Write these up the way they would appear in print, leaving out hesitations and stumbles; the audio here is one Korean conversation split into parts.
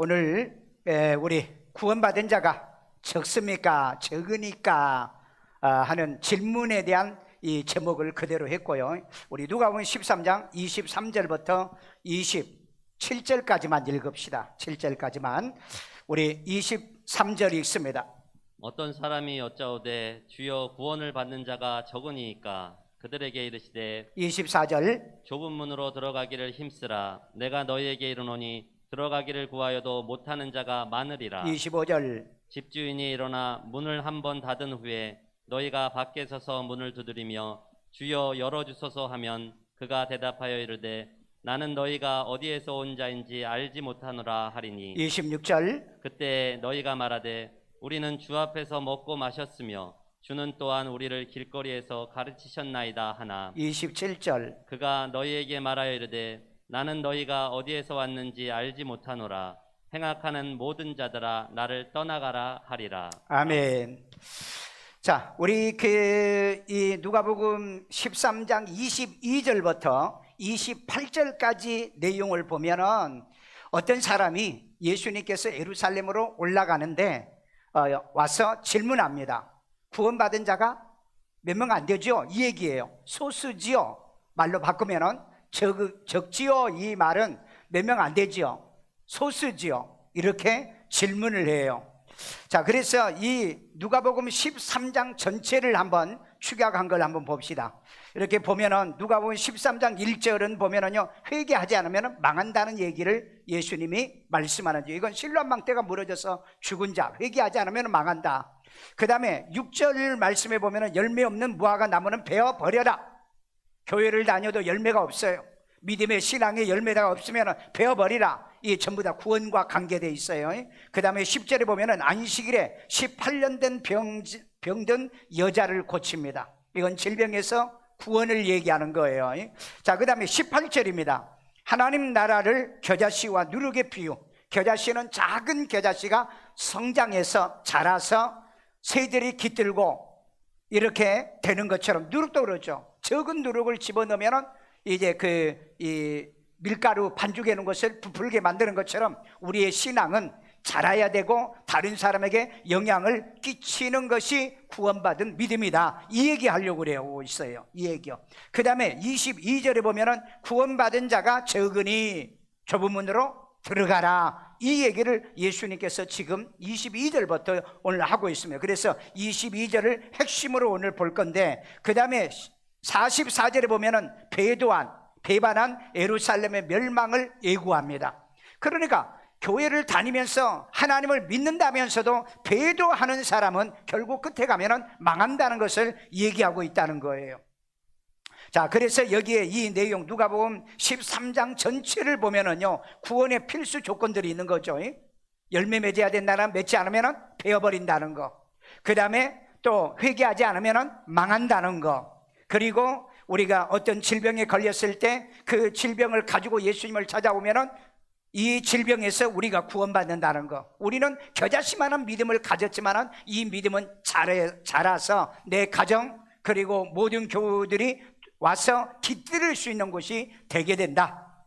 오늘 우리 구원받은 자가 적습니까? 적으니까 하는 질문에 대한 이 제목을 그대로 했고요. 우리 누가복음 13장 23절부터 27절까지만 읽읍시다. 7절까지만. 우리 23절 읽습니다. 어떤 사람이 여짜오되 주여 구원을 받는 자가 적으니까 그들에게 이르시되 24절 좁은 문으로 들어가기를 힘쓰라. 내가 너희에게 이르노니 들어가기를 구하여도 못하는 자가 많으리라. 25절 집주인이 일어나 문을 한번 닫은 후에 너희가 밖에 서서 문을 두드리며 주여 열어주소서 하면 그가 대답하여 이르되 나는 너희가 어디에서 온 자인지 알지 못하노라 하리니 26절 그때 너희가 말하되 우리는 주 앞에서 먹고 마셨으며 주는 또한 우리를 길거리에서 가르치셨나이다 하나 27절 그가 너희에게 말하여 이르되 나는 너희가 어디에서 왔는지 알지 못하노라. 행악하는 모든 자들아 나를 떠나가라 하리라. 아멘. 자, 우리 이 누가복음 13장 22절부터 28절까지 내용을 보면은 어떤 사람이 예수님께서 예루살렘으로 올라가는데 와서 질문합니다. 구원받은 자가 몇 명 안 되죠? 이 얘기예요. 소수지요. 말로 바꾸면은 적지요. 이 말은 몇 명 안 되지요. 소수지요. 이렇게 질문을 해요. 자, 그래서 이 누가복음 13장 전체를 한번 축약한 걸 한번 봅시다. 이렇게 보면은 누가복음 13장 1절은 보면은요, 회개하지 않으면 망한다는 얘기를 예수님이 말씀하는 줄. 이건 실로암망대가 무너져서 죽은 자, 회개하지 않으면 망한다. 그 다음에 6절 말씀에 보면은 열매 없는 무화과 나무는 베어 버려라. 교회를 다녀도 열매가 없어요. 믿음의 신앙의 열매가 없으면 베어 버리라. 이게 전부 다 구원과 관계되어 있어요. 그 다음에 10절에 보면은 안식일에 18년 된 병든 여자를 고칩니다. 이건 질병에서 구원을 얘기하는 거예요. 자, 그 다음에 18절입니다. 하나님 나라를 겨자씨와 누룩의 비유. 겨자씨는 작은 겨자씨가 성장해서 자라서 새들이 깃들고 이렇게 되는 것처럼, 누룩도 그렇죠. 적은 누룩을 집어넣으면 이제 이 밀가루 반죽해 놓은 것을 부풀게 만드는 것처럼 우리의 신앙은 자라야 되고 다른 사람에게 영향을 끼치는 것이 구원받은 믿음이다. 이 얘기 하려고 그래요. 있어요. 이 얘기요. 그 다음에 22절에 보면은 구원받은 자가 적으니 좁은 문으로 들어가라. 이 얘기를 예수님께서 지금 22절부터 오늘 하고 있습니다. 그래서 22절을 핵심으로 오늘 볼 건데, 그 다음에 44절에 보면은 배반한 예루살렘의 멸망을 예고합니다. 그러니까 교회를 다니면서 하나님을 믿는다면서도 배도하는 사람은 결국 끝에 가면은 망한다는 것을 얘기하고 있다는 거예요. 자, 그래서 여기에 이 내용 누가복음 13장 전체를 보면은요, 구원의 필수 조건들이 있는 거죠. 열매 맺어야 된다는, 맺지 않으면은 베어버린다는 거. 그 다음에 또 회개하지 않으면은 망한다는 거. 그리고 우리가 어떤 질병에 걸렸을 때 그 질병을 가지고 예수님을 찾아오면은 이 질병에서 우리가 구원받는다는 거. 우리는 겨자씨만한 믿음을 가졌지만은 이 믿음은 자라서 내 가정 그리고 모든 교우들이 와서 깃들일 수 있는 곳이 되게 된다.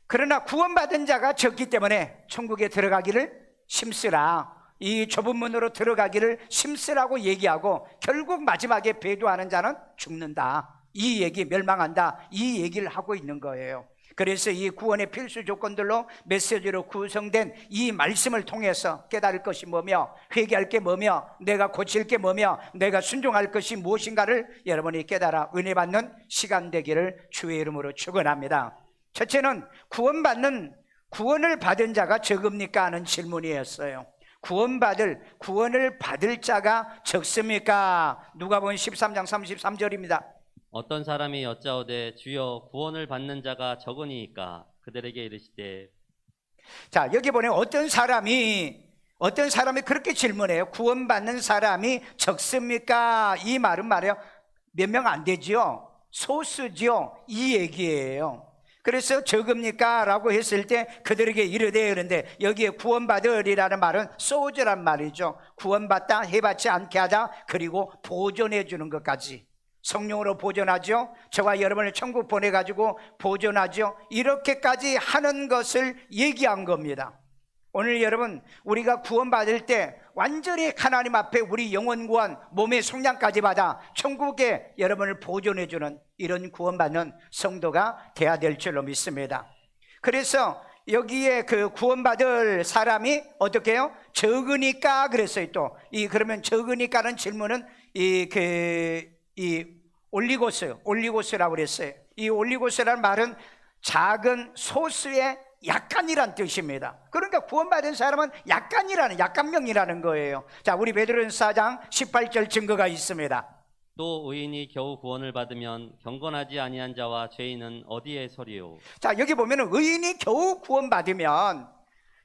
그러나 구원받은 자가 적기 때문에 천국에 들어가기를 힘쓰라. 이 좁은 문으로 들어가기를 힘쓰라고 얘기하고 결국 마지막에 배도하는 자는 죽는다. 이 얘기, 멸망한다. 이 얘기를 하고 있는 거예요. 그래서 이 구원의 필수 조건들로 메시지로 구성된 이 말씀을 통해서 깨달을 것이 뭐며, 회개할 게 뭐며, 내가 고칠 게 뭐며, 내가 순종할 것이 무엇인가를 여러분이 깨달아 은혜 받는 시간 되기를 주의 이름으로 축원합니다. 첫째는 구원을 받은 자가 적습니까? 하는 질문이었어요. 구원을 받을 자가 적습니까? 누가복음 13장 33절입니다. 어떤 사람이 여짜오되 주여 구원을 받는 자가 적으니까 그들에게 이르시되. 자, 여기 보면 어떤 사람이 그렇게 질문해요. 구원받는 사람이 적습니까? 이 말은 말이에요, 몇 명 안 되지요, 소수지요, 이 얘기예요. 그래서 적습니까? 라고 했을 때 그들에게 이르되, 그런데 여기에 구원받으리라는 말은 소우즈란 말이죠. 구원받다, 해받지 않게 하다, 그리고 보존해 주는 것까지. 성령으로 보존하죠. 저와 여러분을 천국 보내가지고 보존하죠. 이렇게까지 하는 것을 얘기한 겁니다. 오늘 여러분, 우리가 구원받을 때 완전히 하나님 앞에 우리 영혼 구원, 몸의 속량까지 받아 천국에 여러분을 보존해주는 이런 구원받는 성도가 돼야 될 줄로 믿습니다. 그래서 여기에 그 구원받을 사람이 어떻게 해요? 적으니까 그랬어요. 또 그러면 적으니까는 질문은 올리고스라고 그랬어요. 이 올리고스라는 말은 작은 소수의 약간이란 뜻입니다. 그러니까 구원받은 사람은 약간명이라는 거예요. 자, 우리 베드로전서 4장 18절 증거가 있습니다. 또 의인이 겨우 구원을 받으면 경건하지 아니한 자와 죄인은 어디에 서리요? 자, 여기 보면은 의인이 겨우 구원받으면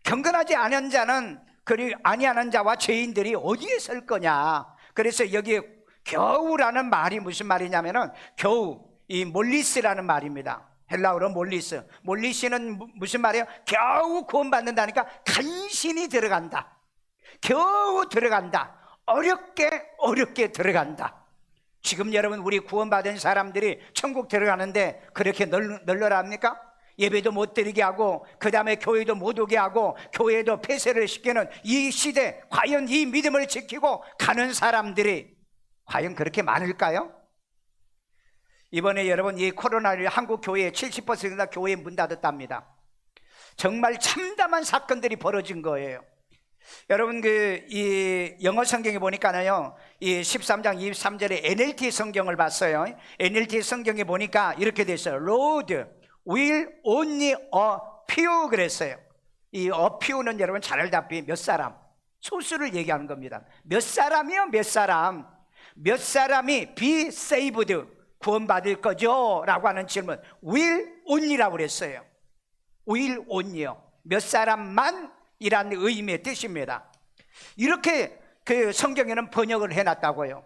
경건하지 않은 자는 그리고 아니하는 자와 죄인들이 어디에 설 거냐. 그래서 여기 겨우라는 말이 무슨 말이냐면은 겨우 이 몰리스라는 말입니다. 헬라어로 몰리스는 무슨 말이에요? 겨우 구원받는다니까 간신히 들어간다, 겨우 들어간다, 어렵게 들어간다. 지금 여러분, 우리 구원받은 사람들이 천국 들어가는데 그렇게 널널합니까? 예배도 못 드리게 하고 그 다음에 교회도 못 오게 하고 교회도 폐쇄를 시키는 이 시대, 과연 이 믿음을 지키고 가는 사람들이 과연 그렇게 많을까요? 이번에 여러분, 이 코로나로 한국 교회의 70%가 교회 문 닫았답니다. 정말 참담한 사건들이 벌어진 거예요. 여러분, 이 영어 성경에 보니까요, 이 13장 23절에 NLT 성경을 봤어요. NLT 성경에 보니까 이렇게 돼 있어요. Lord will only a few 그랬어요. 이 a few는 여러분 잘 알다시피 몇 사람, 소수를 얘기하는 겁니다. 몇 사람이요? 몇 사람이 be saved, 구원받을 거죠? 라고 하는 질문, will only라고 그랬어요. will only요, 몇 사람만 이란 의미의 뜻입니다. 이렇게 그 성경에는 번역을 해놨다고요.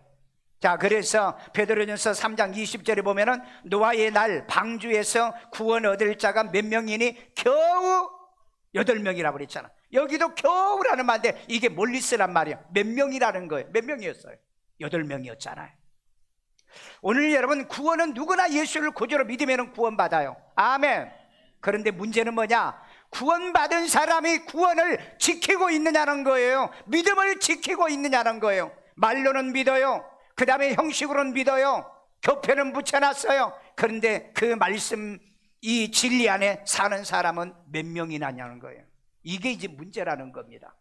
자, 그래서 베드로전서 3장 20절에 보면은 노아의 날 방주에서 구원 얻을 자가 몇 명이니 겨우 8명이라고 그랬잖아. 여기도 겨우라는 말인데 이게 몰리스란 말이야. 몇 명이라는 거예요. 몇 명이었어요? 8명이었잖아요. 오늘 여러분, 구원은 누구나 예수를 구주로 믿으면 구원받아요. 아멘. 그런데 문제는 뭐냐? 구원받은 사람이 구원을 지키고 있느냐는 거예요. 믿음을 지키고 있느냐는 거예요. 말로는 믿어요. 그 다음에 형식으로는 믿어요. 교표는 붙여놨어요. 그런데 그 말씀, 이 진리 안에 사는 사람은 몇 명이나냐는 거예요. 이게 이제 문제라는 겁니다.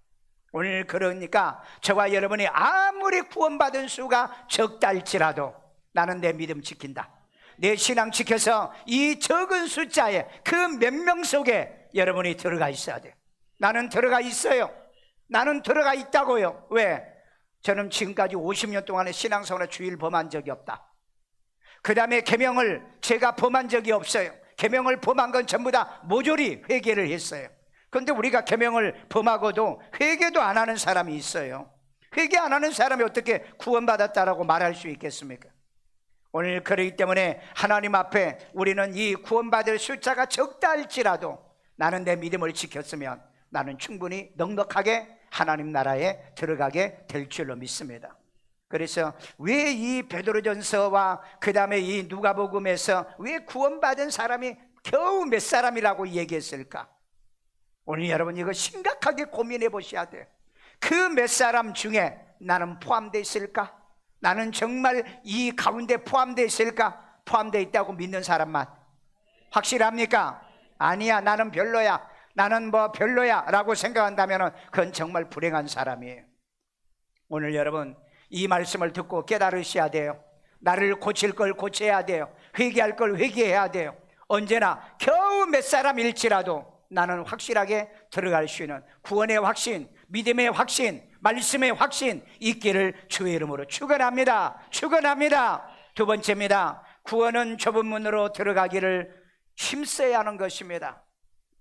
오늘 그러니까 저와 여러분이 아무리 구원받은 수가 적다 할지라도 나는 내 믿음 지킨다, 내 신앙 지켜서 이 적은 숫자에 그 몇 명 속에 여러분이 들어가 있어야 돼요. 나는 들어가 있어요. 나는 들어가 있다고요. 왜? 저는 지금까지 50년 동안의 신앙생활에 주일 범한 적이 없다. 그 다음에 계명을 제가 범한 적이 없어요. 계명을 범한 건 전부 다 모조리 회개를 했어요. 그런데 우리가 계명을 범하고도 회개도 안 하는 사람이 있어요. 회개 안 하는 사람이 어떻게 구원받았다라고 말할 수 있겠습니까? 오늘 그러기 때문에 하나님 앞에 우리는 이 구원받을 숫자가 적다 할지라도 나는 내 믿음을 지켰으면 나는 충분히 넉넉하게 하나님 나라에 들어가게 될 줄로 믿습니다. 그래서 왜 이 베드로전서와 그 다음에 이 누가복음에서 왜 구원받은 사람이 겨우 몇 사람이라고 얘기했을까? 오늘 여러분 이거 심각하게 고민해 보셔야 돼요. 그 몇 사람 중에 나는 포함되어 있을까? 나는 정말 이 가운데 포함되어 있을까? 포함되어 있다고 믿는 사람만 확실합니까? 아니야, 나는 별로야, 나는 뭐 별로야 라고 생각한다면 그건 정말 불행한 사람이에요. 오늘 여러분 이 말씀을 듣고 깨달으셔야 돼요. 나를 고칠 걸 고쳐야 돼요. 회개할 걸 회개해야 돼요. 언제나 겨우 몇 사람일지라도 나는 확실하게 들어갈 수 있는 구원의 확신, 믿음의 확신, 말씀의 확신 있기를 주의 이름으로 축원합니다. 축원합니다. 두 번째입니다. 구원은 좁은 문으로 들어가기를 힘써야 하는 것입니다.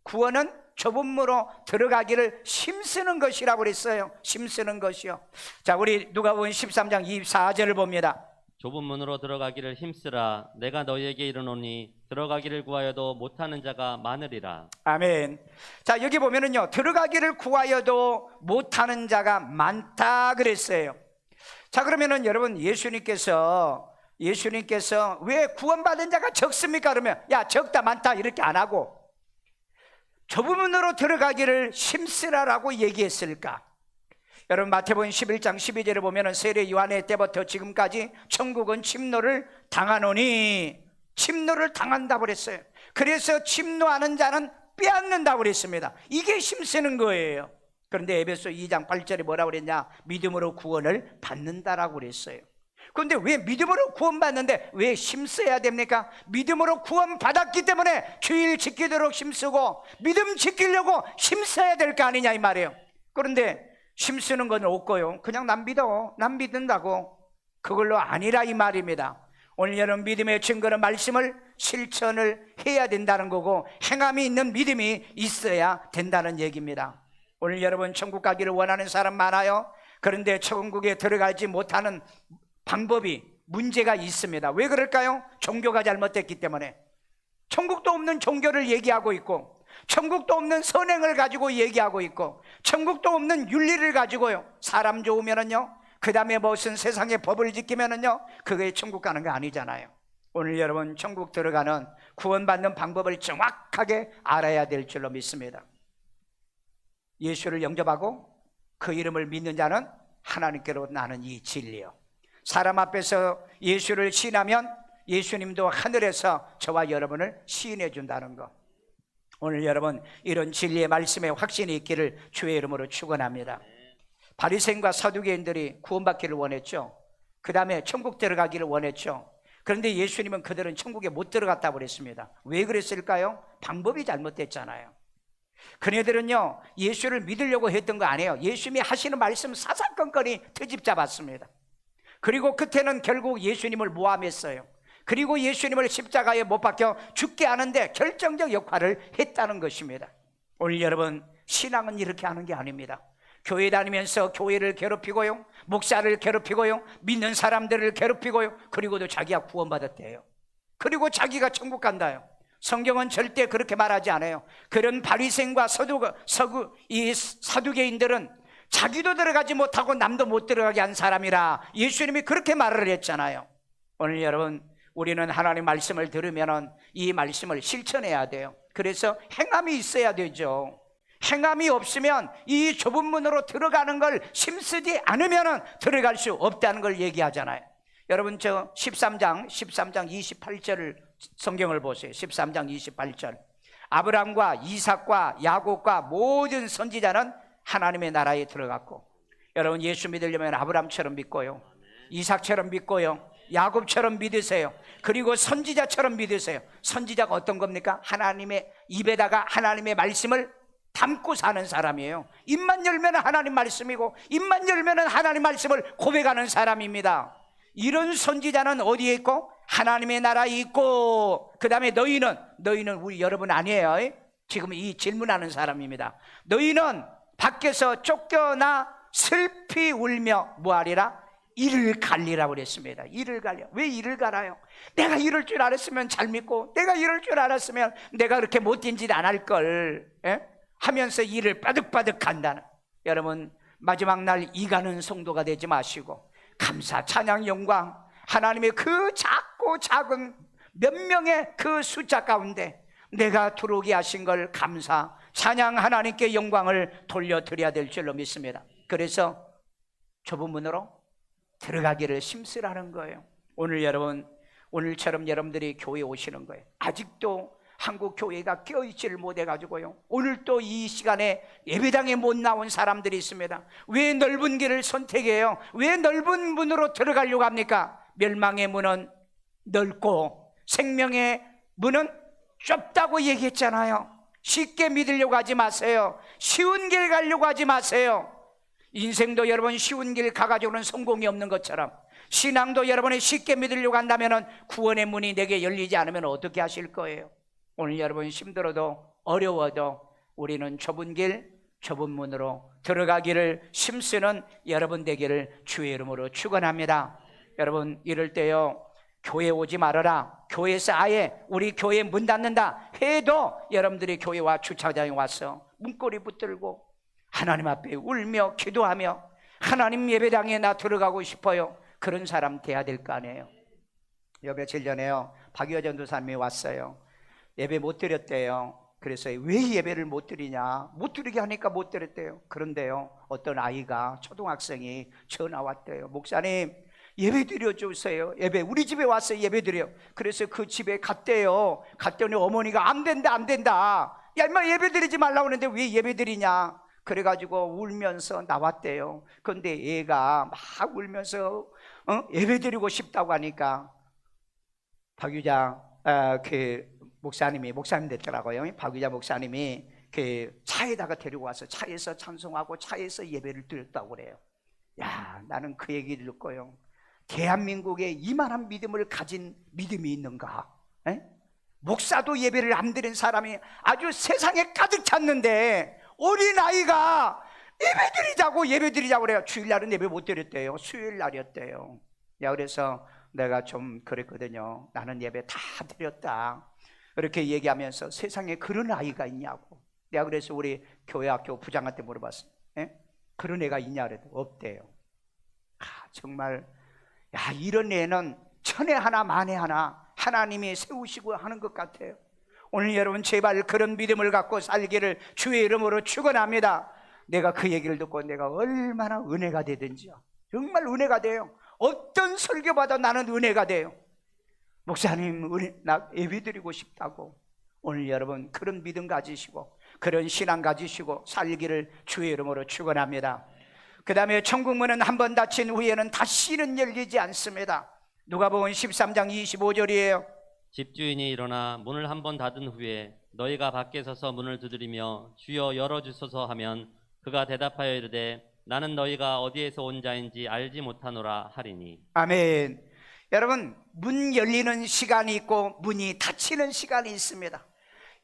구원은 좁은 문으로 들어가기를 힘쓰는 것이라고 그랬어요. 힘쓰는 것이요. 자, 우리 누가복음 13장 24절을 봅니다. 좁은 문으로 들어가기를 힘쓰라. 내가 너희에게 이르노니 들어가기를 구하여도 못하는 자가 많으리라. 아멘. 자, 여기 보면은요, 들어가기를 구하여도 못하는 자가 많다 그랬어요. 자, 그러면은 여러분 예수님께서 왜 구원받은 자가 적습니까? 그러면 야 적다 많다 이렇게 안 하고 좁은 문으로 들어가기를 힘쓰라라고 얘기했을까? 여러분 마태복음 11장 12절에 보면 세례 요한의 때부터 지금까지 천국은 침노를 당하노니, 침노를 당한다고 그랬어요. 그래서 침노하는 자는 빼앗는다고 그랬습니다. 이게 힘쓰는 거예요. 그런데 에베소 2장 8절에 뭐라고 그랬냐? 믿음으로 구원을 받는다라고 그랬어요. 그런데 왜 믿음으로 구원받는데 왜 힘써야 됩니까? 믿음으로 구원받았기 때문에 주일 지키도록 힘쓰고 믿음 지키려고 힘써야 될 거 아니냐 이 말이에요. 그런데 힘쓰는 건 없고요, 그냥 난 믿어, 난 믿는다고, 그걸로 아니라 이 말입니다. 오늘 여러분 믿음의 증거는 말씀을 실천을 해야 된다는 거고, 행함이 있는 믿음이 있어야 된다는 얘기입니다. 오늘 여러분 천국 가기를 원하는 사람 많아요. 그런데 천국에 들어가지 못하는 방법이, 문제가 있습니다. 왜 그럴까요? 종교가 잘못됐기 때문에. 천국도 없는 종교를 얘기하고 있고, 천국도 없는 선행을 가지고 얘기하고 있고, 천국도 없는 윤리를 가지고요, 사람 좋으면은요, 그 다음에 무슨 세상의 법을 지키면은요, 그게 천국 가는 거 아니잖아요. 오늘 여러분 천국 들어가는, 구원받는 방법을 정확하게 알아야 될 줄로 믿습니다. 예수를 영접하고 그 이름을 믿는 자는 하나님께로 나는 이 진리요. 사람 앞에서 예수를 시인하면 예수님도 하늘에서 저와 여러분을 시인해 준다는 거. 오늘 여러분 이런 진리의 말씀에 확신이 있기를 주의 이름으로 축원합니다. 바리새인과 사두개인들이 구원받기를 원했죠. 그 다음에 천국 들어가기를 원했죠. 그런데 예수님은 그들은 천국에 못 들어갔다고 그랬습니다. 왜 그랬을까요? 방법이 잘못됐잖아요. 그네들은요, 예수를 믿으려고 했던 거 아니에요. 예수님이 하시는 말씀 사사건건이 트집 잡았습니다. 그리고 끝에는 결국 예수님을 모함했어요. 그리고 예수님을 십자가에 못 박혀 죽게 하는데 결정적 역할을 했다는 것입니다. 오늘 여러분 신앙은 이렇게 하는 게 아닙니다. 교회 다니면서 교회를 괴롭히고요, 목사를 괴롭히고요, 믿는 사람들을 괴롭히고요, 그리고도 자기가 구원받았대요. 그리고 자기가 천국 간다요. 성경은 절대 그렇게 말하지 않아요. 그런 바리새인과 사두개인들은 자기도 들어가지 못하고 남도 못 들어가게 한 사람이라 예수님이 그렇게 말을 했잖아요. 오늘 여러분 우리는 하나님의 말씀을 들으면 이 말씀을 실천해야 돼요. 그래서 행함이 있어야 되죠. 행함이 없으면 이 좁은 문으로 들어가는 걸 힘쓰지 않으면 들어갈 수 없다는 걸 얘기하잖아요. 여러분 저 13장 28절을 성경을 보세요. 13장 28절. 아브라함과 이삭과 야곱과 모든 선지자는 하나님의 나라에 들어갔고, 여러분 예수 믿으려면 아브라함처럼 믿고요, 이삭처럼 믿고요, 야곱처럼 믿으세요. 그리고 선지자처럼 믿으세요. 선지자가 어떤 겁니까? 하나님의 입에다가 하나님의 말씀을 담고 사는 사람이에요. 입만 열면 하나님 말씀이고, 입만 열면 하나님 말씀을 고백하는 사람입니다. 이런 선지자는 어디에 있고? 하나님의 나라에 있고, 그 다음에 너희는 우리 여러분 아니에요. 지금 이 질문하는 사람입니다. 너희는 밖에서 쫓겨나 슬피 울며 뭐하리라? 이를 갈리라고 그랬습니다. 이를 갈려. 왜 이를 갈아요? 내가 이럴 줄 알았으면 잘 믿고, 내가 이럴 줄 알았으면 내가 그렇게 못된 짓 안 할 걸 하면서 이를 빠득빠득 간다는. 여러분 마지막 날 이가는 성도가 되지 마시고, 감사 찬양 영광 하나님의 그 작고 작은 몇 명의 그 숫자 가운데 내가 들어오게 하신 걸 감사 찬양 하나님께 영광을 돌려드려야 될 줄로 믿습니다. 그래서 좁은 문으로 들어가기를 힘쓰라는 거예요. 오늘 여러분, 오늘처럼 여러분들이 교회에 오시는 거예요. 아직도 한국 교회가 깨어있지를 못해가지고요, 오늘 또 이 시간에 예배당에 못 나온 사람들이 있습니다. 왜 넓은 길을 선택해요? 왜 넓은 문으로 들어가려고 합니까? 멸망의 문은 넓고 생명의 문은 좁다고 얘기했잖아요. 쉽게 믿으려고 하지 마세요. 쉬운 길 가려고 하지 마세요. 인생도 여러분 쉬운 길 가가지고는 성공이 없는 것처럼, 신앙도 여러분이 쉽게 믿으려고 한다면 구원의 문이 내게 열리지 않으면 어떻게 하실 거예요? 오늘 여러분 힘들어도 어려워도 우리는 좁은 길, 좁은 문으로 들어가기를 힘쓰는 여러분 되기를 주의 이름으로 축원합니다. 여러분 이럴 때요, 교회 오지 말아라, 교회에서 아예 우리 교회 문 닫는다 해도 여러분들이 교회와 주차장에 와서 문고리 붙들고 하나님 앞에 울며 기도하며 하나님 예배당에 나 들어가고 싶어요, 그런 사람 돼야 될 거 아니에요. 요 며칠 전에요 박유호 전도사님이 왔어요. 예배 못 드렸대요. 그래서 왜 예배를 못 드리냐, 못 드리게 하니까 못 드렸대요. 그런데요, 어떤 아이가, 초등학생이 전화 왔대요. 목사님, 예배 드려주세요. 예배, 우리 집에 와서 예배 드려. 그래서 그 집에 갔대요. 갔더니 어머니가 안 된다, 안 된다. 야, 임마, 예배 드리지 말라고 하는데 왜 예배 드리냐. 그래가지고 울면서 나왔대요. 그런데 얘가 막 울면서 예배 드리고 싶다고 하니까 박유자 그 목사님 됐더라고요. 박유자 목사님이 그 차에다가 데리고 와서 차에서 찬송하고 차에서 예배를 드렸다고 그래요. 야, 나는 그 얘기를 듣고요, 대한민국에 이만한 믿음을 가진 믿음이 있는가? 에? 목사도 예배를 안 드린 사람이 아주 세상에 가득 찼는데 어린아이가 예배 드리자고 그래요. 주일날은 예배 못 드렸대요. 수요일날이었대요. 야, 그래서 내가 좀 그랬거든요. 나는 예배 다 드렸다, 이렇게 얘기하면서 세상에 그런 아이가 있냐고. 내가 그래서 우리 교회 학교 부장한테 물어봤어요. 에? 그런 애가 있냐 그래도 없대요. 정말, 야, 이런 애는 천에 하나 만에 하나 하나님이 세우시고 하는 것 같아요. 오늘 여러분, 제발 그런 믿음을 갖고 살기를 주의 이름으로 축원합니다. 내가 그 얘기를 듣고 내가 얼마나 은혜가 되든지요. 정말 은혜가 돼요. 어떤 설교받아 나는 은혜가 돼요. 목사님, 나 예배 드리고 싶다고. 오늘 여러분, 그런 믿음 가지시고 그런 신앙 가지시고 살기를 주의 이름으로 축원합니다. 그 다음에 천국문은 한 번 닫힌 후에는 다시는 열리지 않습니다. 누가복음 13장 25절이에요. 집주인이 일어나 문을 한 번 닫은 후에 너희가 밖에 서서 문을 두드리며 주여 열어주소서 하면 그가 대답하여 이르되 나는 너희가 어디에서 온 자인지 알지 못하노라 하리니. 아멘. 여러분, 문 열리는 시간이 있고 문이 닫히는 시간이 있습니다.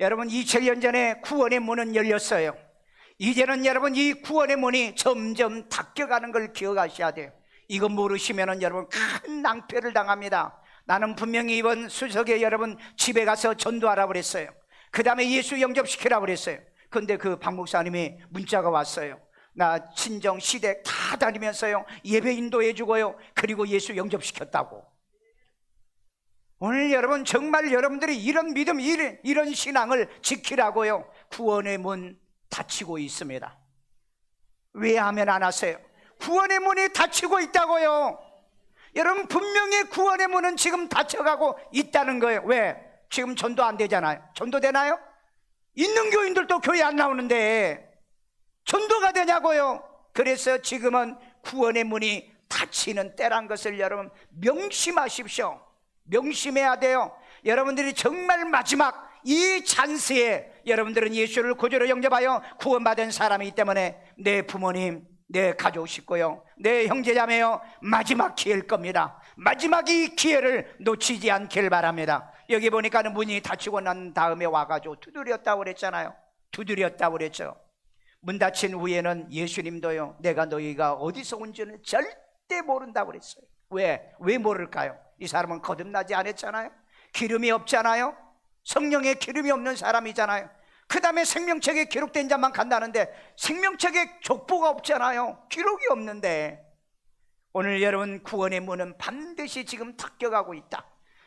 여러분, 2000년 전에 구원의 문은 열렸어요. 이제는 여러분, 이 구원의 문이 점점 닫혀가는 걸 기억하셔야 돼요. 이거 모르시면 여러분 큰 낭패를 당합니다. 나는 분명히 이번 수석에 여러분 집에 가서 전도하라고 그랬어요. 그 다음에 예수 영접시키라고 그랬어요. 그런데 그 박 목사님이 문자가 왔어요. 나 친정 시댁 다 다니면서요 예배 인도해 주고요, 그리고 예수 영접시켰다고. 오늘 여러분, 정말 여러분들이 이런 믿음, 이런 신앙을 지키라고요, 구원의 문 닫히고 있습니다. 왜 하면 안 하세요? 구원의 문이 닫히고 있다고요. 여러분, 분명히 구원의 문은 지금 닫혀가고 있다는 거예요. 왜? 지금 전도 안 되잖아요. 전도 되나요? 있는 교인들도 교회 안 나오는데 전도가 되냐고요. 그래서 지금은 구원의 문이 닫히는 때란 것을 여러분 명심하십시오. 명심해야 돼요. 여러분들이 정말 마지막 이 찬스에 여러분들은 예수를 구주로 영접하여 구원받은 사람이기 때문에 내 부모님, 내 가족 식구요, 내 형제자매요, 마지막 기회일 겁니다. 마지막 이 기회를 놓치지 않길 바랍니다. 여기 보니까는 문이 닫히고 난 다음에 와가지고 두드렸다고 그랬잖아요. 두드렸다고 그랬죠. 문 닫힌 후에는 예수님도요, 내가 너희가 어디서 온지는 절대 모른다고 그랬어요. 왜 모를까요? 이 사람은 거듭나지 않았잖아요. 기름이 없잖아요. 성령의 기름이 없는 사람이잖아요. 그 다음에 생명책에 기록된 자만 간다는데 생명책에 족보가 없잖아요. 기록이 없는데. 오늘 여러분, 구원의 문은 반드시 지금 닫혀가고 있다.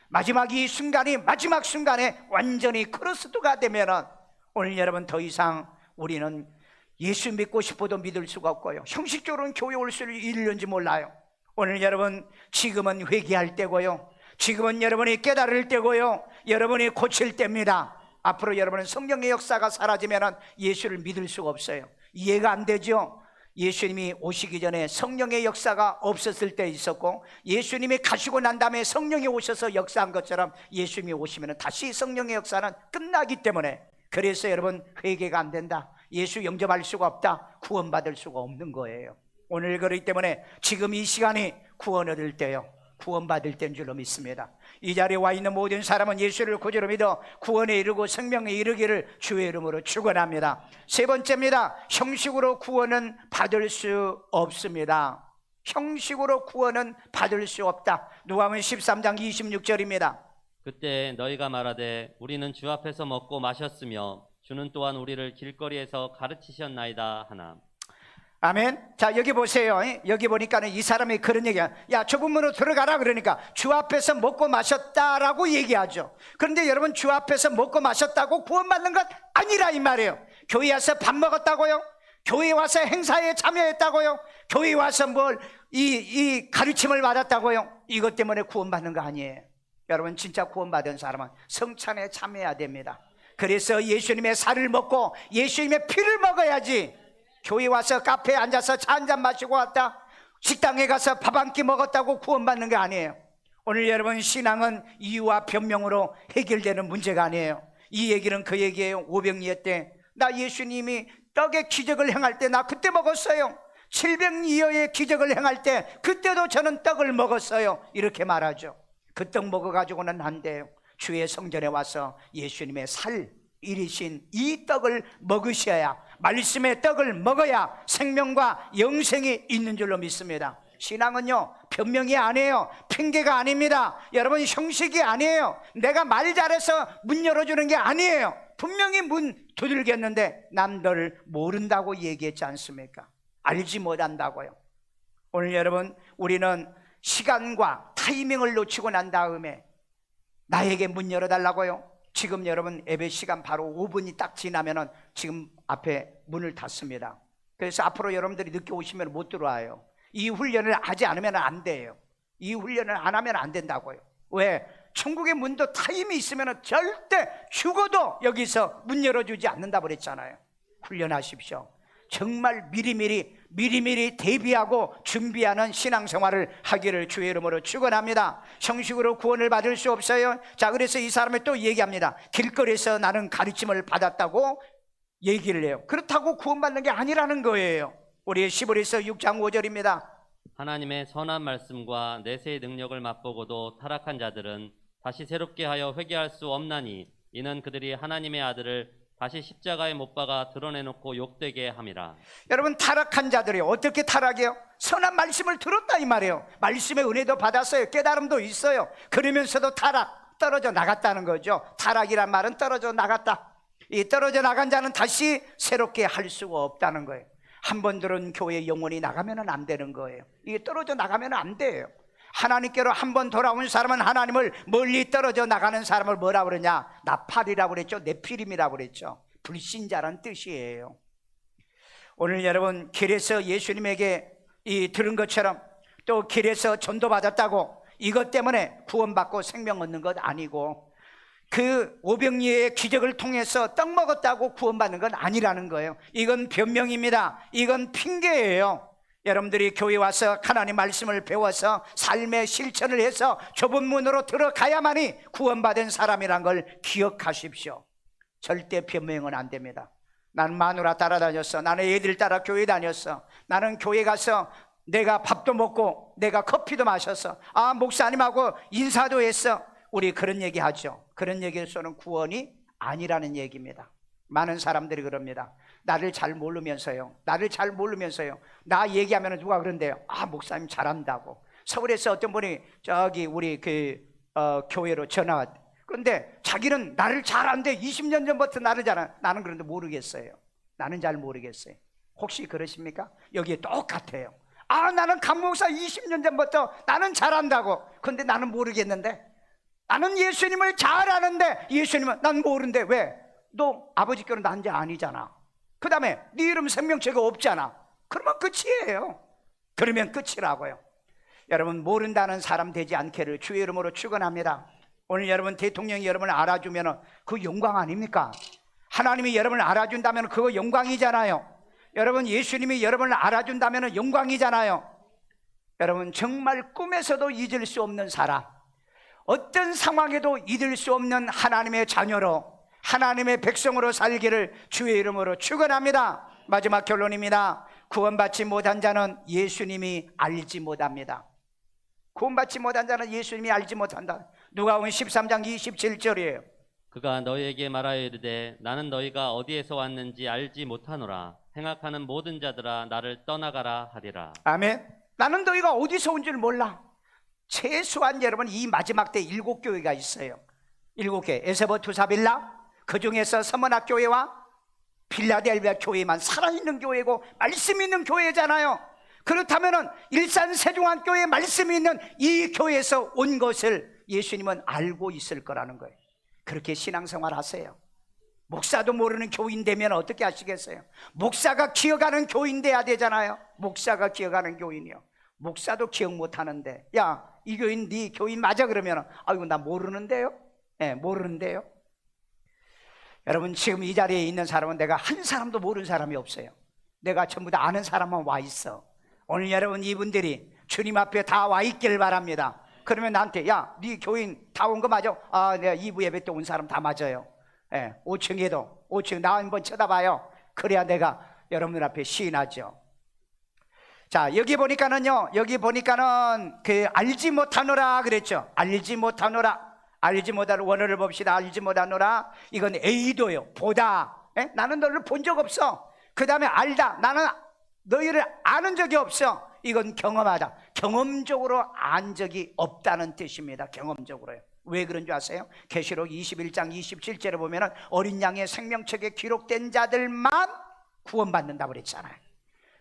마지막 이 순간이 마지막 순간에 완전히 크로스도가 되면은 오늘 여러분 더 이상 우리는 예수 믿고 싶어도 믿을 수가 없고요, 형식적으로는 교회 올 수 있는지 몰라요. 오늘 여러분, 지금은 회개할 때고요, 지금은 여러분이 깨달을 때고요, 여러분이 고칠 때입니다. 앞으로 여러분은 성령의 역사가 사라지면 예수를 믿을 수가 없어요. 이해가 안 되죠? 예수님이 오시기 전에 성령의 역사가 없었을 때 있었고, 예수님이 가시고 난 다음에 성령이 오셔서 역사한 것처럼 예수님이 오시면 다시 성령의 역사는 끝나기 때문에, 그래서 여러분 회개가 안 된다, 예수 영접할 수가 없다, 구원받을 수가 없는 거예요. 오늘 그렇기 때문에 지금 이 시간이 구원 얻을 때요, 구원받을 때인 줄로 믿습니다. 이 자리에 와 있는 모든 사람은 예수를 구주로 믿어 구원에 이르고 생명에 이르기를 주의 이름으로 축원합니다. 세 번째입니다. 형식으로 구원은 받을 수 없습니다. 형식으로 구원은 받을 수 없다. 누가복음 13장 26절입니다. 그때 너희가 말하되 우리는 주 앞에서 먹고 마셨으며 주는 또한 우리를 길거리에서 가르치셨나이다 하나. 아멘. 자, 여기 보세요. 여기 보니까는 이 사람이 그런 얘기야. 야, 좁은 문으로 들어가라. 그러니까 주 앞에서 먹고 마셨다라고 얘기하죠. 그런데 여러분, 주 앞에서 먹고 마셨다고 구원받는 것 아니라 이 말이에요. 교회 와서 밥 먹었다고요? 교회 와서 행사에 참여했다고요? 교회 와서 이 가르침을 받았다고요? 이것 때문에 구원받는 거 아니에요. 여러분, 진짜 구원받은 사람은 성찬에 참여해야 됩니다. 그래서 예수님의 살을 먹고 예수님의 피를 먹어야지. 교회 와서 카페에 앉아서 차 한잔 마시고 왔다, 식당에 가서 밥 한 끼 먹었다고 구원받는 게 아니에요. 오늘 여러분, 신앙은 이유와 변명으로 해결되는 문제가 아니에요. 이 얘기는 그 얘기예요. 오병이어 때 나 예수님이 떡의 기적을 행할 때 나 그때 먹었어요. 700리어의 기적을 행할 때 그때도 저는 떡을 먹었어요. 이렇게 말하죠. 그 떡 먹어가지고는 안 돼요. 주의 성전에 와서 예수님의 살 이리신 이 떡을 먹으셔야, 말씀의 떡을 먹어야 생명과 영생이 있는 줄로 믿습니다. 신앙은요, 변명이 아니에요. 핑계가 아닙니다. 여러분, 형식이 아니에요. 내가 말 잘해서 문 열어주는 게 아니에요. 분명히 문 두들겼는데 남들 모른다고 얘기했지 않습니까? 알지 못한다고요. 오늘 여러분, 우리는 시간과 타이밍을 놓치고 난 다음에 나에게 문 열어달라고요? 지금 여러분, 예배 시간 바로 5분이 딱 지나면은 지금 앞에 문을 닫습니다. 그래서 앞으로 여러분들이 늦게 오시면 못 들어와요. 이 훈련을 하지 않으면 안 돼요. 이 훈련을 안 하면 안 된다고요. 왜? 천국의 문도 타임이 있으면 절대 죽어도 여기서 문 열어주지 않는다고 그랬잖아요. 훈련하십시오. 정말 미리미리 대비하고 준비하는 신앙생활을 하기를 주의 이름으로 축원합니다. 형식으로 구원을 받을 수 없어요. 자, 그래서 이 사람이 또 얘기합니다. 길거리에서 나는 가르침을 받았다고 얘기를 해요. 그렇다고 구원받는 게 아니라는 거예요. 우리 시브리서 6장 5절입니다 하나님의 선한 말씀과 내세의 능력을 맛보고도 타락한 자들은 다시 새롭게 하여 회개할 수 없나니 이는 그들이 하나님의 아들을 다시 십자가에 못 박아 드러내놓고 욕되게 함이라. 여러분, 타락한 자들이 어떻게 타락해요? 선한 말씀을 들었다 이 말이에요. 말씀의 은혜도 받았어요. 깨달음도 있어요. 그러면서도 떨어져 나갔다는 거죠. 타락이란 말은 떨어져 나갔다. 이 떨어져 나간 자는 다시 새롭게 할 수가 없다는 거예요. 한 번 들은 교회 영혼이 나가면 안 되는 거예요. 이게 떨어져 나가면 안 돼요. 하나님께로 한 번 돌아온 사람은 하나님을 멀리 떨어져 나가는 사람을 뭐라 그러냐? 나팔이라고 그랬죠. 네피림이라고 그랬죠. 불신자란 뜻이에요. 오늘 여러분, 길에서 예수님에게 들은 것처럼 또 길에서 전도받았다고 이것 때문에 구원받고 생명 얻는 것 아니고, 그 오병이어의 기적을 통해서 떡 먹었다고 구원받는 건 아니라는 거예요. 이건 변명입니다. 이건 핑계예요. 여러분들이 교회 와서 하나님 말씀을 배워서 삶의 실천을 해서 좁은 문으로 들어가야만이 구원받은 사람이란 걸 기억하십시오. 절대 변명은 안 됩니다. 나는 마누라 따라다녔어. 나는 애들 따라 교회 다녔어. 나는 교회 가서 내가 밥도 먹고 내가 커피도 마셨어. 아, 목사님하고 인사도 했어. 우리 그런 얘기 하죠. 그런 얘기에서는 구원이 아니라는 얘기입니다. 많은 사람들이 그럽니다. 나를 잘 모르면서요. 나 얘기하면 누가 그런데요. 아, 목사님 잘한다고. 서울에서 어떤 분이 저기 우리 교회로 전화 왔대. 그런데 자기는 나를 잘 안돼. 20년 전부터 나를 잘 안. 나는 그런데 모르겠어요. 나는 잘 모르겠어요. 혹시 그러십니까? 여기에 똑같아요. 아, 나는 강 목사 20년 전부터 나는 잘한다고. 그런데 나는 모르겠는데, 나는 예수님을 잘 아는데 예수님은 난 모르는데 왜? 너 아버지께로 난자 아니잖아. 그 다음에 네 이름 생명체가 없잖아. 그러면 끝이에요. 그러면 끝이라고요. 여러분, 모른다는 사람 되지 않기를 주의 이름으로 축원합니다. 오늘 여러분, 대통령이 여러분을 알아주면 그 영광 아닙니까? 하나님이 여러분을 알아준다면 그거 영광이잖아요. 여러분, 예수님이 여러분을 알아준다면 영광이잖아요. 여러분, 정말 꿈에서도 잊을 수 없는 사람, 어떤 상황에도 잊을 수 없는 하나님의 자녀로, 하나님의 백성으로 살기를 주의 이름으로 축원합니다. 마지막 결론입니다. 구원받지 못한 자는 예수님이 알지 못합니다. 구원받지 못한 자는 예수님이 알지 못한다. 누가복음 13장 27절이에요 그가 너희에게 말하여 이르되 나는 너희가 어디에서 왔는지 알지 못하노라. 행악하는 모든 자들아 나를 떠나가라 하리라. 아멘. 나는 너희가 어디서 온 줄 몰라. 최소한 여러분, 이 마지막 때 7교회가 있어요. 7개. 에세버 투사빌라, 그 중에서 서문학교회와 필라델비아 교회만 살아있는 교회고 말씀 있는 교회잖아요. 그렇다면 일산 세종안교회에 말씀이 있는 이 교회에서 온 것을 예수님은 알고 있을 거라는 거예요. 그렇게 신앙생활 하세요. 목사도 모르는 교인 되면 어떻게 하시겠어요? 목사가 기억하는 교인 돼야 되잖아요. 목사가 기억하는 교인이요. 목사도 기억 못하는데, 야, 이 교인 네 교인 맞아? 그러면 아이고 나 모르는데요. 네, 모르는데요. 여러분, 지금 이 자리에 있는 사람은 내가 한 사람도 모르는 사람이 없어요. 내가 전부 다 아는 사람만 와 있어. 오늘 여러분 이분들이 주님 앞에 다 와 있길 바랍니다. 그러면 나한테, 야, 네 교인 다 온 거 맞아? 아, 내가 2부 예배 때 온 사람 다 맞아요. 5층에도 5층 나 한번 쳐다봐요. 그래야 내가 여러분들 앞에 시인하죠. 자, 여기 보니까는 그 알지 못하노라 그랬죠. 알지 못하노라. 알지 못하노라. 원어를 봅시다. 알지 못하노라. 이건 에이도요. 보다. 나는 너를 본 적 없어. 그 다음에 알다. 나는 너희를 아는 적이 없어. 이건 경험하다. 경험적으로 안 적이 없다는 뜻입니다. 경험적으로요. 왜 그런 줄 아세요? 계시록 21장 27절에 보면 어린 양의 생명책에 기록된 자들만 구원받는다고 그랬잖아요.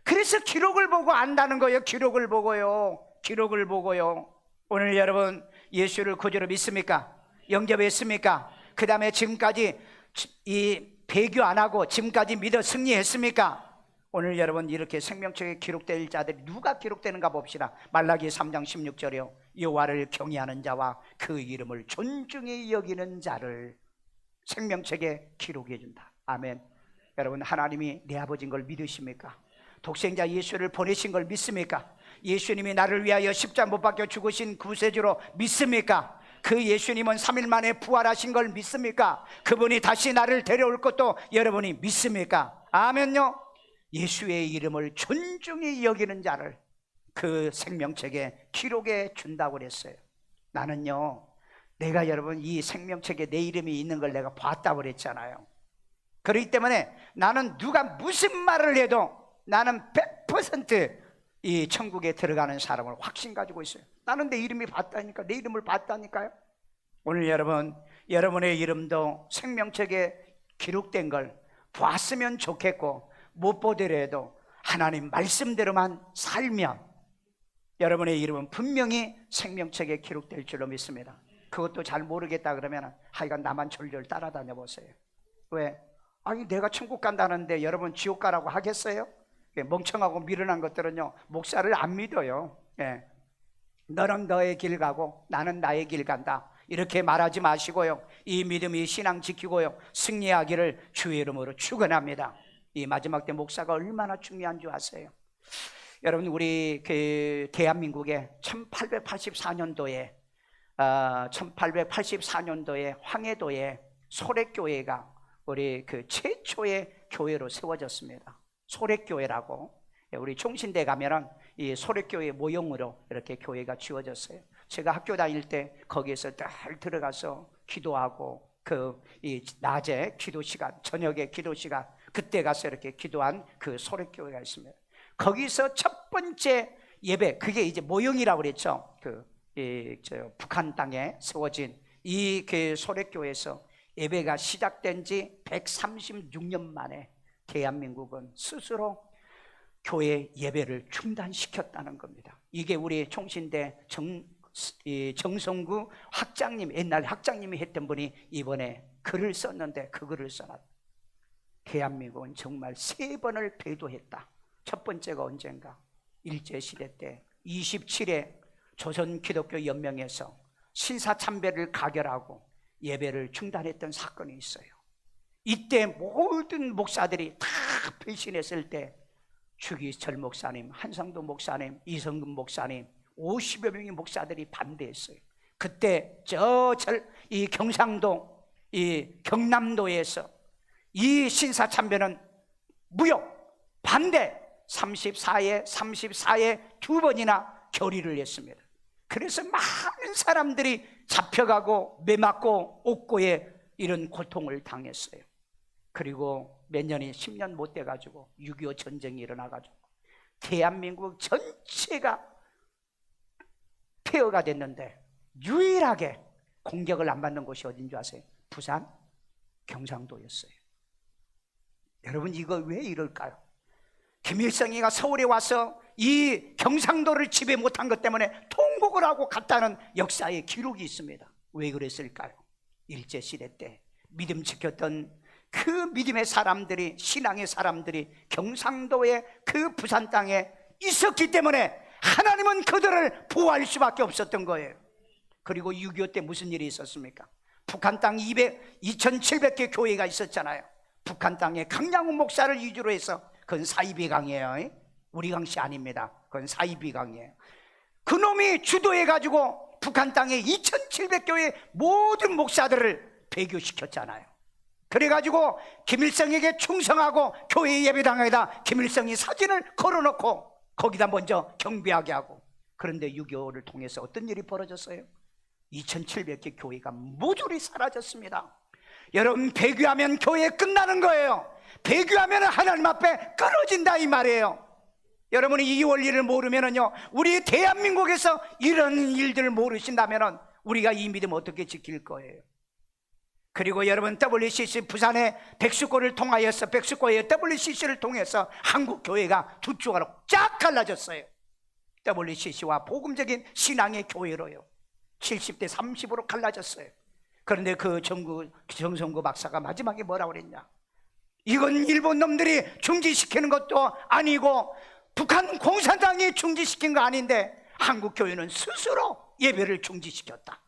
그래서 기록을 보고 안다는 거예요. 기록을 보고요. 기록을 보고요. 오늘 여러분 예수를 구주로 믿습니까? 영접했습니까? 그 다음에 지금까지 이 배교 안 하고 지금까지 믿어 승리했습니까? 오늘 여러분 이렇게 생명책에 기록될 자들이 누가 기록되는가 봅시다. 말라기 3장 16절이요. 여호와를 경외하는 자와 그 이름을 존중히 여기는 자를 생명책에 기록해 준다. 아멘. 여러분, 하나님이 내 아버지인 걸 믿으십니까? 독생자 예수를 보내신 걸 믿습니까? 예수님이 나를 위하여 십자가 못 박혀 죽으신 구세주로 믿습니까? 그 예수님은 3일 만에 부활하신 걸 믿습니까? 그분이 다시 나를 데려올 것도 여러분이 믿습니까? 아멘요. 예수의 이름을 존중히 여기는 자를 그 생명책에 기록해 준다고 그랬어요. 나는요, 내가 여러분 이 생명책에 내 이름이 있는 걸 내가 봤다고 그랬잖아요. 그렇기 때문에 나는 누가 무슨 말을 해도 나는 100% 이 천국에 들어가는 사람을 확신 가지고 있어요. 나는 내 이름이 봤다니까, 내 이름을 봤다니까요. 오늘 여러분, 여러분의 이름도 생명책에 기록된 걸 봤으면 좋겠고, 못 보더라도 하나님 말씀대로만 살면 여러분의 이름은 분명히 생명책에 기록될 줄로 믿습니다. 그것도 잘 모르겠다 그러면 하여간 나만 졸졸 따라다녀 보세요. 왜? 아니 내가 천국 간다는데 여러분 지옥 가라고 하겠어요? 멍청하고 미련한 것들은요 목사를 안 믿어요. 너는 너의 길 가고 나는 나의 길 간다 이렇게 말하지 마시고요, 이 믿음이 신앙 지키고요 승리하기를 주의 이름으로 축원합니다. 이 마지막 때 목사가 얼마나 중요한 줄 아세요? 여러분, 우리 그 대한민국에 1884년도에 황해도에 소래교회가 우리 그 최초의 교회로 세워졌습니다. 소래교회라고. 우리 총신대 가면은 이 소래교회 모형으로 이렇게 교회가 지어졌어요. 제가 학교 다닐 때 거기에서 늘 들어가서 기도하고 그 이 낮에 기도 시간, 저녁에 기도 시간 그때 가서 이렇게 기도한 그 소래교회가 있습니다. 거기서 첫 번째 예배, 그게 이제 모형이라고 그랬죠. 북한 땅에 세워진 이 그 소래교회에서 예배가 시작된 지 136년 만에 대한민국은 스스로 교회 예배를 중단시켰다는 겁니다. 이게 우리 총신대 정성구 학장님, 옛날 학장님이 했던 분이 이번에 글을 썼는데 그 글을 써놨다. 대한민국은 정말 3번을 배도했다. 첫 번째가 언젠가 일제시대 때 27회 조선기독교연맹에서 신사참배를 가결하고 예배를 중단했던 사건이 있어요. 이때 모든 목사들이 다 배신했을 때 주기철 목사님, 한상도 목사님, 이성근 목사님 50여 명의 목사들이 반대했어요. 그때 이 경상도, 이 경남도에서 이 신사참배는 무효, 반대 34에 두 번이나 결의를 했습니다. 그래서 많은 사람들이 잡혀가고 매맞고 옥고에 이런 고통을 당했어요. 그리고 몇 년이 10년 못 돼가지고 6.25 전쟁이 일어나가지고 대한민국 전체가 폐허가 됐는데 유일하게 공격을 안 받는 곳이 어딘 줄 아세요? 부산, 경상도였어요. 여러분 이거 왜 이럴까요? 김일성이가 서울에 와서 이 경상도를 지배 못한 것 때문에 통곡을 하고 갔다는 역사의 기록이 있습니다. 왜 그랬을까요? 일제시대 때 믿음 지켰던 그 믿음의 사람들이, 신앙의 사람들이 경상도의 그 부산 땅에 있었기 때문에 하나님은 그들을 보호할 수밖에 없었던 거예요. 그리고 6.25 때 무슨 일이 있었습니까? 북한 땅 2,700개 교회가 있었잖아요. 북한 땅에 강양훈 목사를 위주로 해서, 그건 사이비강이에요. 우리 강씨 아닙니다. 그건 사이비강이에요. 그놈이 주도해가지고 북한 땅에 2,700교회 모든 목사들을 배교시켰잖아요. 그래가지고 김일성에게 충성하고 교회 예배당에다 김일성이 사진을 걸어놓고 거기다 먼저 경배하게 하고, 그런데 6.25를 통해서 어떤 일이 벌어졌어요? 2,700개 교회가 모조리 사라졌습니다. 여러분, 배교하면 교회 끝나는 거예요. 배교하면 하나님 앞에 끊어진다 이 말이에요. 여러분이 이 원리를 모르면요, 우리 대한민국에서 이런 일들을 모르신다면 우리가 이 믿음 어떻게 지킬 거예요? 그리고 여러분, WCC 부산의 백수고를 통하여서, 백수고의 WCC를 통해서 한국 교회가 두 조각으로 쫙 갈라졌어요. WCC와 복음적인 신앙의 교회로요. 70대 30으로 갈라졌어요. 그런데 그 정성구 박사가 마지막에 뭐라고 그랬냐? 이건 일본 놈들이 중지시키는 것도 아니고 북한 공산당이 중지시킨 거 아닌데 한국 교회는 스스로 예배를 중지시켰다.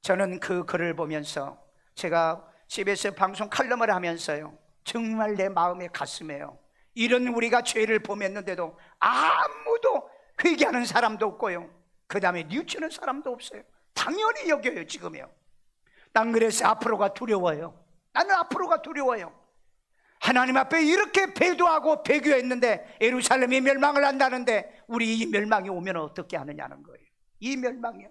저는 그 글을 보면서, 제가 CBS 방송 칼럼을 하면서요, 정말 내 마음에 가슴에요, 이런 우리가 죄를 범했는데도 아무도 회개하는 사람도 없고요, 그 다음에 뉘우치는 사람도 없어요. 당연히 여겨요 지금요. 난 그래서 앞으로가 두려워요. 나는 앞으로가 두려워요. 하나님 앞에 이렇게 배도하고 배교했는데 예루살렘이 멸망을 한다는데 우리 이 멸망이 오면 어떻게 하느냐는 거예요. 이 멸망이요.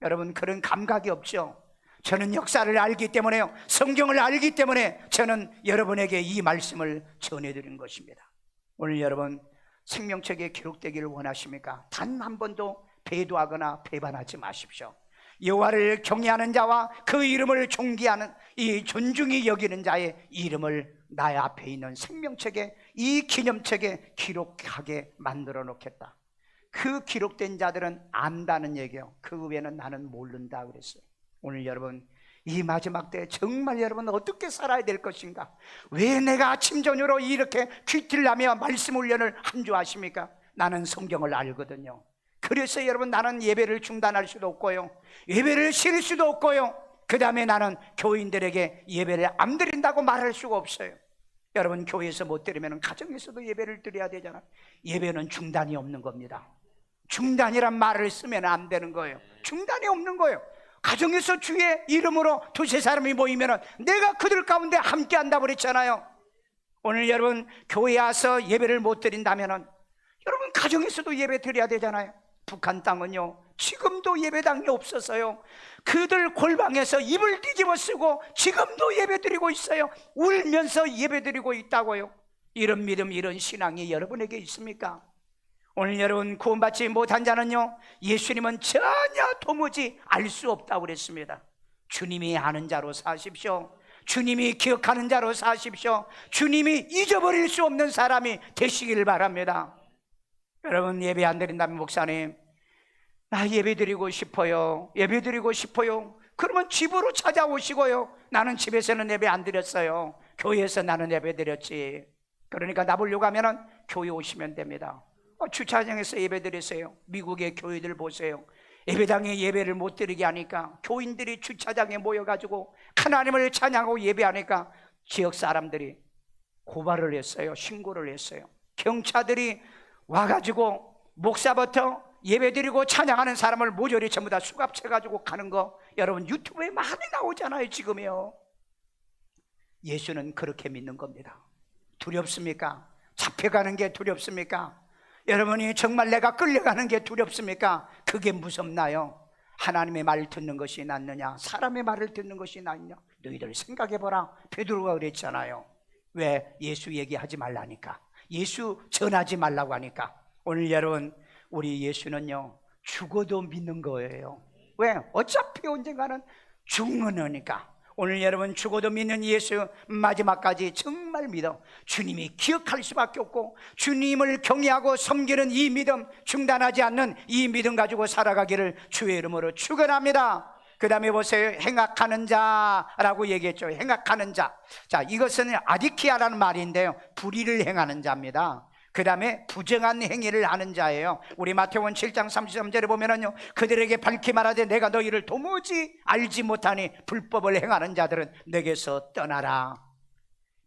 여러분, 그런 감각이 없죠. 저는 역사를 알기 때문에요, 성경을 알기 때문에 저는 여러분에게 이 말씀을 전해드린 것입니다. 오늘 여러분, 생명책에 기록되기를 원하십니까? 단 한 번도 배도하거나 배반하지 마십시오. 여호와를 경외하는 자와 그 이름을 존귀하는, 이 존중히 여기는 자의 이름을 나의 앞에 있는 생명책에, 이 기념책에 기록하게 만들어 놓겠다. 그 기록된 자들은 안다는 얘기예요. 그 외에는 나는 모른다 그랬어요. 오늘 여러분, 이 마지막 때 정말 여러분 어떻게 살아야 될 것인가? 왜 내가 아침 저녁으로 이렇게 귀틀나며 말씀 훈련을 한 주 아십니까? 나는 성경을 알거든요. 그래서 여러분, 나는 예배를 중단할 수도 없고요, 예배를 쉴 수도 없고요, 그 다음에 나는 교인들에게 예배를 안 드린다고 말할 수가 없어요. 여러분, 교회에서 못 드리면 가정에서도 예배를 드려야 되잖아요. 예배는 중단이 없는 겁니다. 중단이란 말을 쓰면 안 되는 거예요. 중단이 없는 거예요. 가정에서 주의 이름으로 두세 사람이 모이면 내가 그들 가운데 함께 한다고 그랬잖아요. 오늘 여러분, 교회에 와서 예배를 못 드린다면 여러분 가정에서도 예배 드려야 되잖아요. 북한 땅은요, 지금도 예배당이 없어서요, 그들 골방에서 이불 뒤집어 쓰고 지금도 예배 드리고 있어요. 울면서 예배 드리고 있다고요. 이런 믿음, 이런 신앙이 여러분에게 있습니까? 오늘 여러분, 구원받지 못한 자는요, 예수님은 전혀 도무지 알 수 없다고 그랬습니다. 주님이 아는 자로 사십시오. 주님이 기억하는 자로 사십시오. 주님이 잊어버릴 수 없는 사람이 되시길 바랍니다. 여러분, 예배 안 드린다면, 목사님 나 예배 드리고 싶어요, 예배 드리고 싶어요. 그러면 집으로 찾아오시고요, 나는 집에서는 예배 안 드렸어요, 교회에서 나는 예배 드렸지. 그러니까 나보려고 하면 교회 오시면 됩니다. 주차장에서 예배 드렸어요. 미국의 교회들 보세요. 예배당에 예배를 못 드리게 하니까 교인들이 주차장에 모여가지고 하나님을 찬양하고 예배하니까 지역 사람들이 고발을 했어요. 신고를 했어요. 경찰들이 와가지고 목사부터 예배드리고 찬양하는 사람을 모조리 전부 다 수갑채가지고 가는 거 여러분 유튜브에 많이 나오잖아요 지금요. 예수는 그렇게 믿는 겁니다. 두렵습니까? 잡혀가는 게 두렵습니까? 여러분이 정말 내가 끌려가는 게 두렵습니까? 그게 무섭나요? 하나님의 말을 듣는 것이 낫느냐, 사람의 말을 듣는 것이 낫느냐? 너희들 생각해보라. 베드로가 그랬잖아요. 왜? 예수 얘기하지 말라니까, 예수 전하지 말라고 하니까. 오늘 여러분, 우리 예수는요 죽어도 믿는 거예요. 왜? 어차피 언젠가는 죽는 거니까. 오늘 여러분 죽어도 믿는 예수 마지막까지 정말 믿어 주님이 기억할 수밖에 없고, 주님을 경외하고 섬기는 이 믿음, 중단하지 않는 이 믿음 가지고 살아가기를 주의 이름으로 축원합니다. 그 다음에 보세요. 행악하는 자라고 얘기했죠. 행악하는 자. 자, 이것은 아디키아라는 말인데요, 불의를 행하는 자입니다. 그 다음에 부정한 행위를 하는 자예요. 우리 마태복음 7장 33절에 보면은요, 그들에게 밝히 말하되 내가 너희를 도무지 알지 못하니 불법을 행하는 자들은 내게서 떠나라.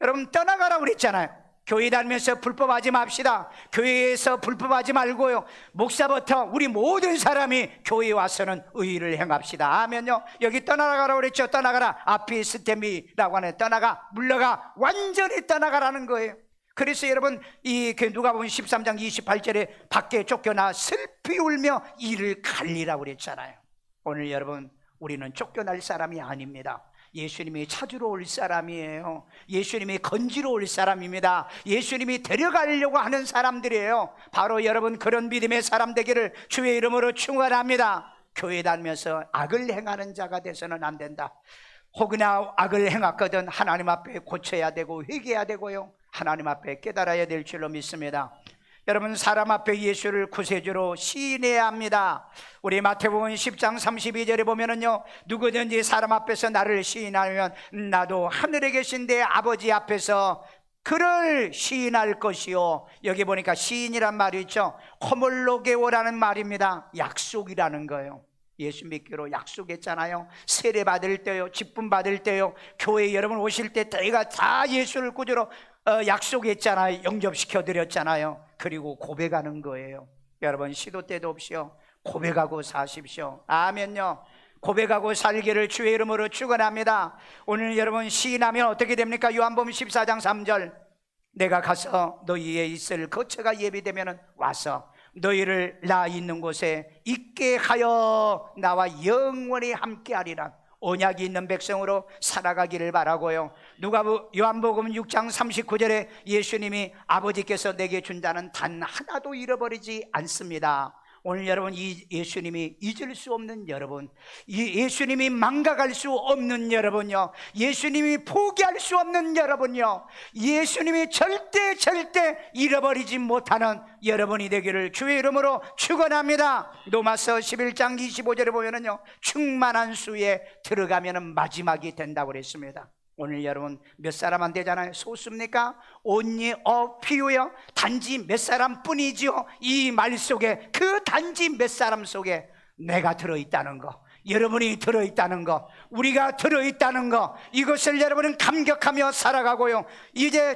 여러분, 떠나가라 그랬잖아요. 교회 다니면서 불법하지 맙시다. 교회에서 불법하지 말고요, 목사부터 우리 모든 사람이 교회에 와서는 의의를 행합시다. 아멘요. 여기 떠나가라고 그랬죠. 떠나가라. 아피스테미라고 하는, 떠나가, 물러가, 완전히 떠나가라는 거예요. 그래서 여러분, 이 누가복음 13장 28절에 밖에 쫓겨나 슬피 울며 이를 갈리라고 그랬잖아요. 오늘 여러분, 우리는 쫓겨날 사람이 아닙니다. 예수님이 찾으러 올 사람이에요. 예수님이 건지러 올 사람입니다. 예수님이 데려가려고 하는 사람들이에요. 바로 여러분, 그런 믿음의 사람 되기를 주의 이름으로 축원합니다. 교회 다니면서 악을 행하는 자가 돼서는 안 된다. 혹여나 악을 행했거든 하나님 앞에 고쳐야 되고 회개해야 되고요, 하나님 앞에 깨달아야 될 줄로 믿습니다. 여러분, 사람 앞에 예수를 구세주로 시인해야 합니다. 우리 마태복음 10장 32절에 보면은요, 누구든지 사람 앞에서 나를 시인하면 나도 하늘에 계신 내 아버지 앞에서 그를 시인할 것이요. 여기 보니까 시인이란 말이 있죠. 호몰로게오라는 말입니다. 약속이라는 거예요. 예수 믿기로 약속했잖아요. 세례 받을 때요, 직분 받을 때요, 교회 여러분 오실 때 저희가 다 예수를 구주로 약속했잖아요. 영접시켜 드렸잖아요. 그리고 고백하는 거예요. 여러분, 시도 때도 없이요, 고백하고 사십시오. 아멘요. 고백하고 살기를 주의 이름으로 축원합니다. 오늘 여러분, 시인하면 어떻게 됩니까? 요한복음 14장 3절, 내가 가서 너희에 있을 거처가 예비되면 와서 너희를 나 있는 곳에 있게 하여 나와 영원히 함께하리라. 언약이 있는 백성으로 살아가기를 바라고요. 요한복음 6장 39절에 예수님이 아버지께서 내게 준다는 단 하나도 잃어버리지 않습니다. 오늘 여러분, 이 예수님이 잊을 수 없는 여러분, 이 예수님이 망각할 수 없는 여러분요, 예수님이 포기할 수 없는 여러분요, 예수님이 절대 잃어버리지 못하는 여러분이 되기를 주의 이름으로 축원합니다. 로마서 11장 25절에 보면은요, 충만한 수에 들어가면은 마지막이 된다고 그랬습니다. 오늘 여러분, 몇 사람 안 되잖아요. 소수입니까? only a few요. 단지 몇 사람 뿐이지요. 이 말 속에, 그 단지 몇 사람 속에 내가 들어있다는 거, 여러분이 들어있다는 거, 우리가 들어있다는 거, 이것을 여러분은 감격하며 살아가고요, 이제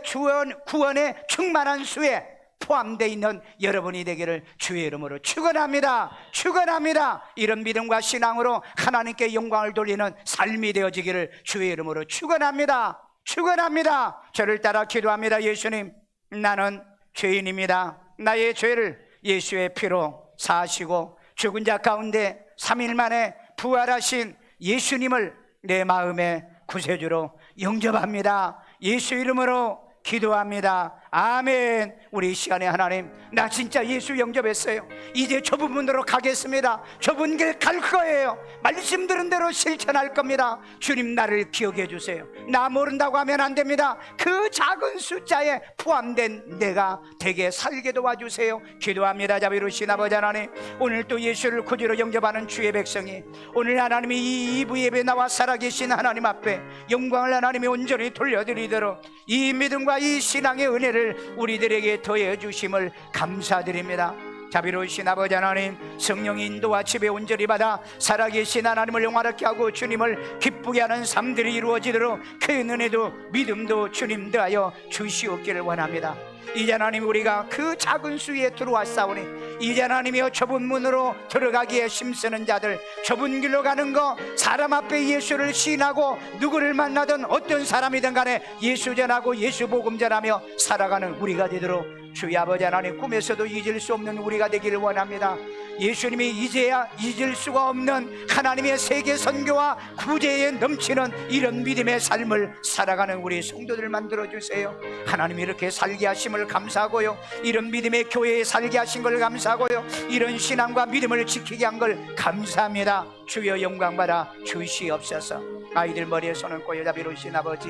구원의 충만한 수에 포함되어 있는 여러분이 되기를 주의 이름으로 축원합니다. 축원합니다. 이런 믿음과 신앙으로 하나님께 영광을 돌리는 삶이 되어지기를 주의 이름으로 축원합니다. 축원합니다. 저를 따라 기도합니다. 예수님, 나는 죄인입니다. 나의 죄를 예수의 피로 사하시고 죽은 자 가운데 3일 만에 부활하신 예수님을 내 마음의 구세주로 영접합니다. 예수 이름으로 기도합니다. 아멘. 우리 이 시간에 하나님, 나 진짜 예수 영접했어요. 이제 좁은 문으로 가겠습니다. 좁은 길 갈 거예요. 말씀 들은 대로 실천할 겁니다. 주님, 나를 기억해 주세요. 나 모른다고 하면 안 됩니다. 그 작은 숫자에 포함된 내가 되게 살게 도와주세요. 기도합니다. 자비로우신 아버지 하나님, 오늘 또 예수를 구주로 영접하는 주의 백성이 오늘 하나님이 이 2부 예배 나와 살아계신 하나님 앞에 영광을 하나님이 온전히 돌려드리도록 이 믿음과 이 신앙의 은혜를 우리들에게 더해 주심을 감사드립니다. 자비로우신 아버지 하나님, 성령의 인도와 지배 온전히 받아 살아계신 하나님을 영화롭게 하고 주님을 기쁘게 하는 삶들이 이루어지도록 그 은혜도 믿음도 주님 더하여 주시옵기를 원합니다. 이제 하나님, 우리가 그 작은 수에 들어왔사오니 이제 하나님이여, 좁은 문으로 들어가기에 힘쓰는 자들, 좁은 길로 가는 거, 사람 앞에 예수를 시인하고 누구를 만나든 어떤 사람이든 간에 예수 전하고 예수 복음 전하며 살아가는 우리가 되도록 주의 아버지 하나님, 꿈에서도 잊을 수 없는 우리가 되기를 원합니다. 예수님이 이제야 잊을 수가 없는 하나님의 세계 선교와 구제에 넘치는 이런 믿음의 삶을 살아가는 우리 성도들 만들어주세요. 하나님, 이렇게 살게 하심을 감사하고요, 이런 믿음의 교회에 살게 하신 걸 감사하고요, 이런 신앙과 믿음을 지키게 한 걸 감사합니다. 주여 영광 받아 주시옵소서. 아이들 머리에 손을 꽂여 자비로우신 아버지,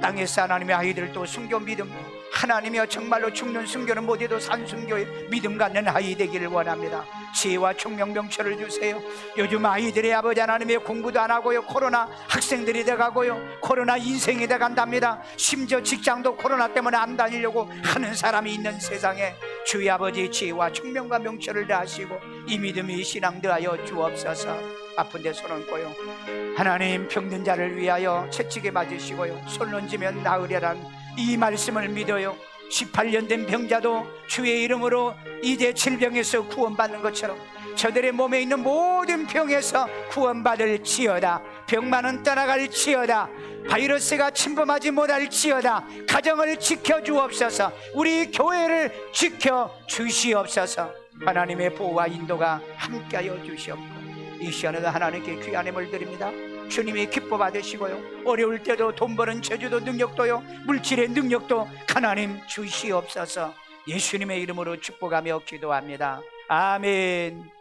땅에서 하나님의 아이들도 순교 믿음, 하나님이여 정말로 죽는 순교는 못해도 산순교의 믿음 갖는 아이 되기를 원합니다. 지혜와 총명 명철을 주세요. 요즘 아이들의 아버지 하나님의 공부도 안 하고요, 코로나 학생들이 돼가고요, 코로나 인생이 돼간답니다. 심지어 직장도 코로나 때문에 안 다니려고 하는 사람이 있는 세상에 주의 아버지 지혜와 총명과 명철을 다하시고 이 믿음이 신앙 되하여 주옵소서. 아픈 데 손 얹고요, 하나님 병든 자를 위하여 채찍에 맞으시고요, 손 얹으면 나으리란 이 말씀을 믿어요. 18년 된 병자도 주의 이름으로 이제 질병에서 구원받는 것처럼 저들의 몸에 있는 모든 병에서 구원받을지어다. 병만은 떠나갈지어다. 바이러스가 침범하지 못할지어다. 가정을 지켜주옵소서. 우리 교회를 지켜주시옵소서. 하나님의 보호와 인도가 함께하여 주시옵고 이 시간에도 하나님께 귀한 힘을 드립니다. 주님이 기뻐 받으시고요, 어려울 때도 돈 버는 재주도 능력도요, 물질의 능력도 하나님 주시옵소서. 예수님의 이름으로 축복하며 기도합니다. 아멘.